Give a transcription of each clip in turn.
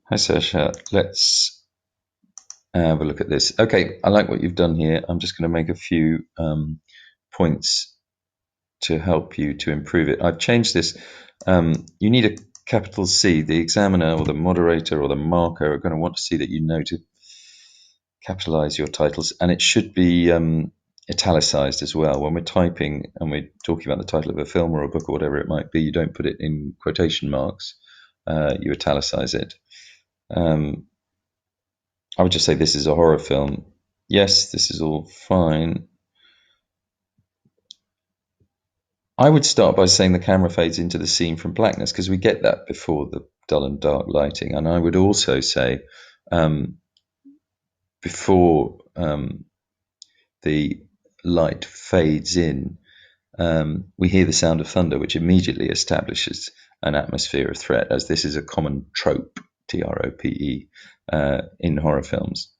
Hi, Saoirse. Let's have a look at this. Okay, I like what you've done here. I'm just going to make a few points to help you to improve it. I've changed this. You need a capital C. The examiner or the moderator or the marker are going to want to see that you know to capitalize your titles, and it should be italicized as well. When we're typing and we're talking about the title of a film or a book or whatever it might be, you don't put it in quotation marks. You italicize it. I would just say this is a horror film. Yes, this is all fine. I would start by saying the camera fades into the scene from blackness, because we get that before the dull and dark lighting. And I would also say before the light fades in, we hear the sound of thunder, which immediately establishes an atmosphere of threat, as this is a common trope, T-R-O-P-E, in horror films.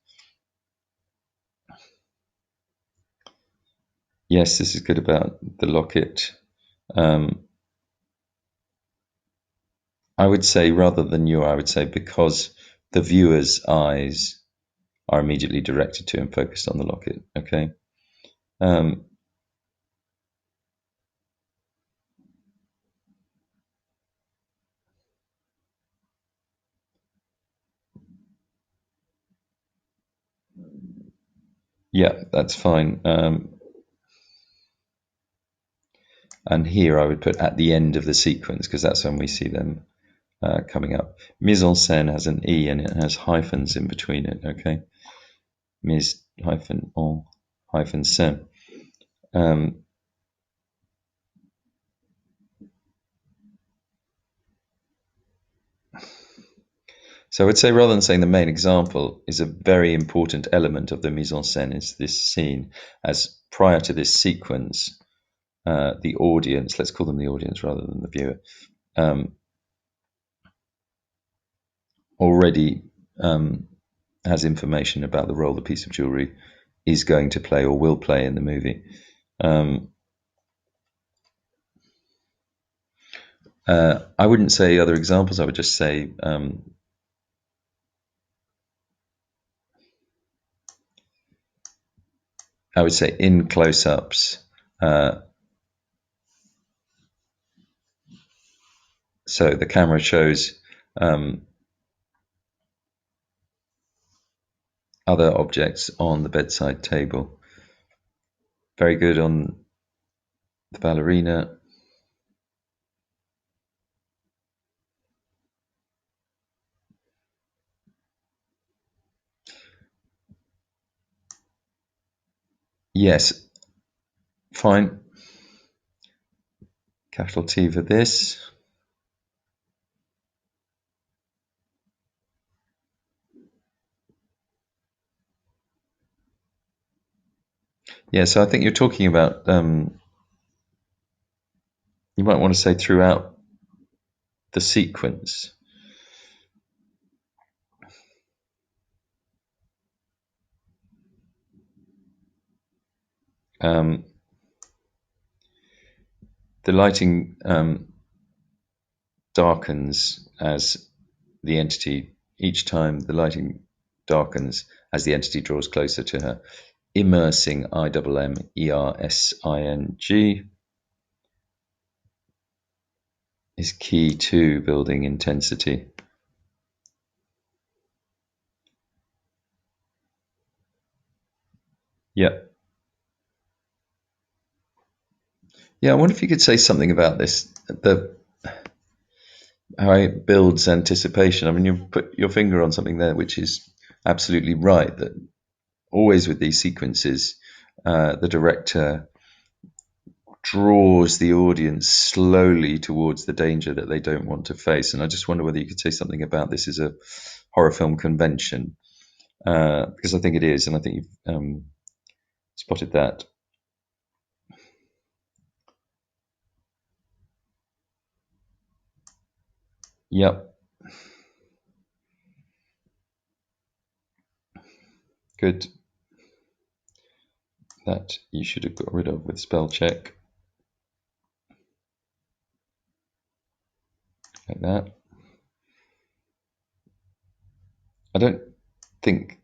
Yes, this is good about the locket. I would say, rather than you, I would say because the viewer's eyes are immediately directed to and focused on the locket. Okay. Yeah, that's fine. And here I would put at the end of the sequence, because that's when we see them coming up. Mise en scène has an E and it has hyphens in between it. Okay. Mise hyphen en hyphen scène. So I would say, rather than saying the main example is a very important element of the mise en scène is this scene, as prior to this sequence, the audience, let's call them the audience rather than the viewer, already has information about the role the piece of jewelry is going to play or will play in the movie. I wouldn't say other examples. I would just say in close-ups. So the camera shows other objects on the bedside table. Very good on the ballerina. Yes, fine. Capital T for this. Yeah, so I think you're talking about, you might want to say throughout the sequence. The lighting darkens as the entity, each time the lighting darkens as the entity draws closer to her. Immersing, I-M-M-E-R-S-I-N-G, is key to building intensity. Yeah. Yeah, I wonder if you could say something about this, how it builds anticipation. I mean, you put your finger on something there, which is absolutely right, that always with these sequences, the director draws the audience slowly towards the danger that they don't want to face. And I just wonder whether you could say something about this as a horror film convention, because I think it is, and I think you've spotted that. Yep. Good. That you should have got rid of with spell check. Like that. I don't think.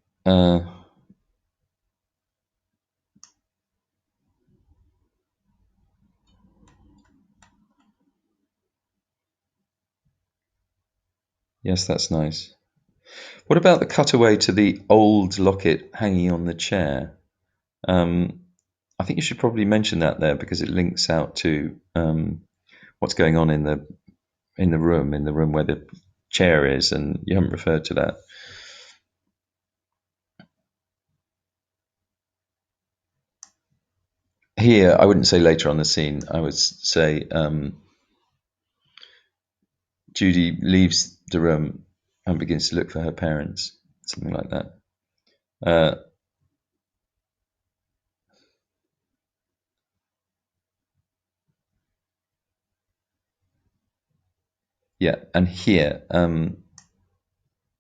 Yes, that's nice. What about the cutaway to the old locket hanging on the chair? I think you should probably mention that there because it links out to what's going on in the room where the chair is, and you haven't referred to that. Here, I wouldn't say later on the scene. I would say Judy leaves the room and begins to look for her parents, something like that. Yeah, and here,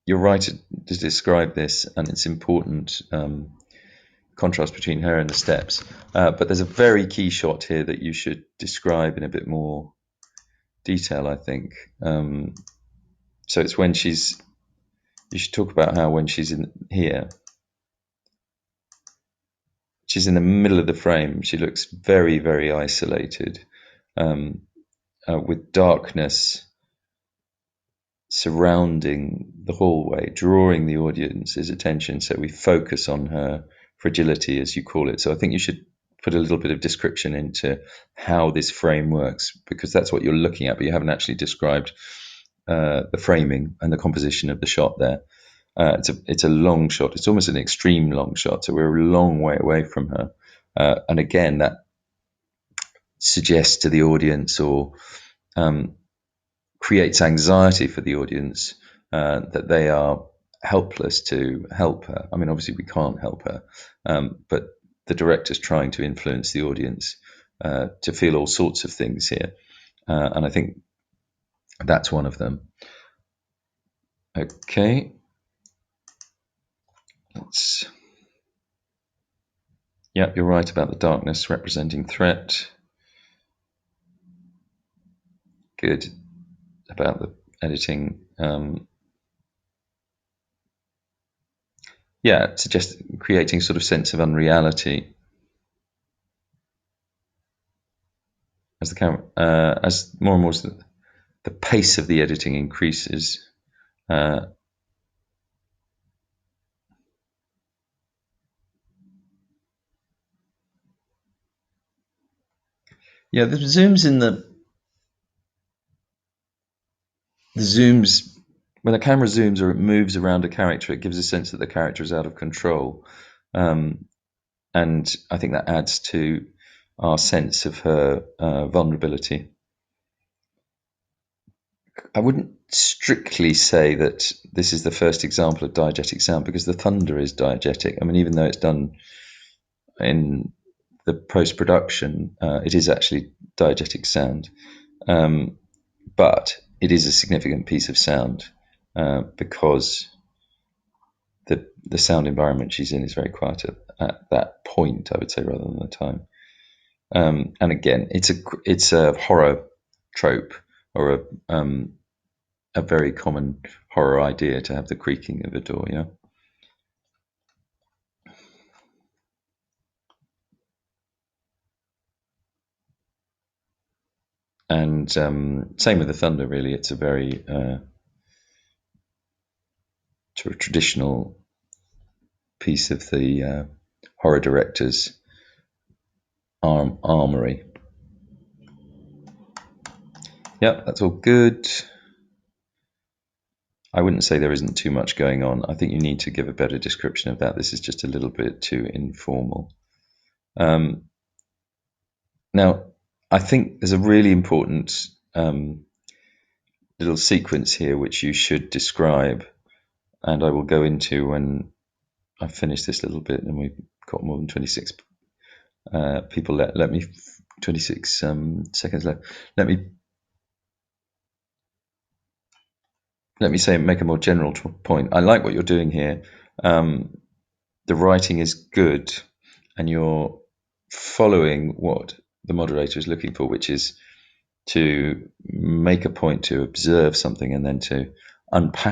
you're right to describe this, and it's important contrast between her and the steps. But there's a very key shot here that you should describe in a bit more detail, I think. So it's when you should talk about how when she's in here, she's in the middle of the frame. She looks very, very isolated, with darkness surrounding the hallway, drawing the audience's attention. So we focus on her fragility, as you call it. So I think you should put a little bit of description into how this frame works, because that's what you're looking at, but you haven't actually described the framing and the composition of the shot there. It's a long shot. It's almost an extreme long shot. So we're a long way away from her. And again, that suggests to the audience or creates anxiety for the audience that they are helpless to help her. I mean, obviously we can't help her, but the director's trying to influence the audience to feel all sorts of things here. And I think that's one of them. Okay. Yeah, you're right about the darkness representing threat. Good about the editing. Yeah, it suggests creating sort of sense of unreality as the camera, as more and more the pace of the editing increases. Yeah, the zooms the zooms when the camera zooms or it moves around a character, it gives a sense that the character is out of control, and I think that adds to our sense of her vulnerability. I wouldn't strictly say that this is the first example of diegetic sound, because the thunder is diegetic. I mean, even though it's done in the post-production, it is actually diegetic sound. But it is a significant piece of sound because the sound environment she's in is very quiet at that point, I would say, rather than the time. And again, it's a horror trope, or a very common horror idea to have the creaking of a door. Yeah. And same with the thunder. Really, it's a very sort of traditional piece of the horror director's armory. Yep, that's all good. I wouldn't say there isn't too much going on. I think you need to give a better description of that. This is just a little bit too informal. Now, I think there's a really important little sequence here which you should describe, and I will go into when I finish this little bit and we've got more than 26 people left. 26 seconds left. Let me say, make a more general point. I like what you're doing here. The writing is good, and you're following what the moderator is looking for, which is to make a point, to observe something, and then to unpack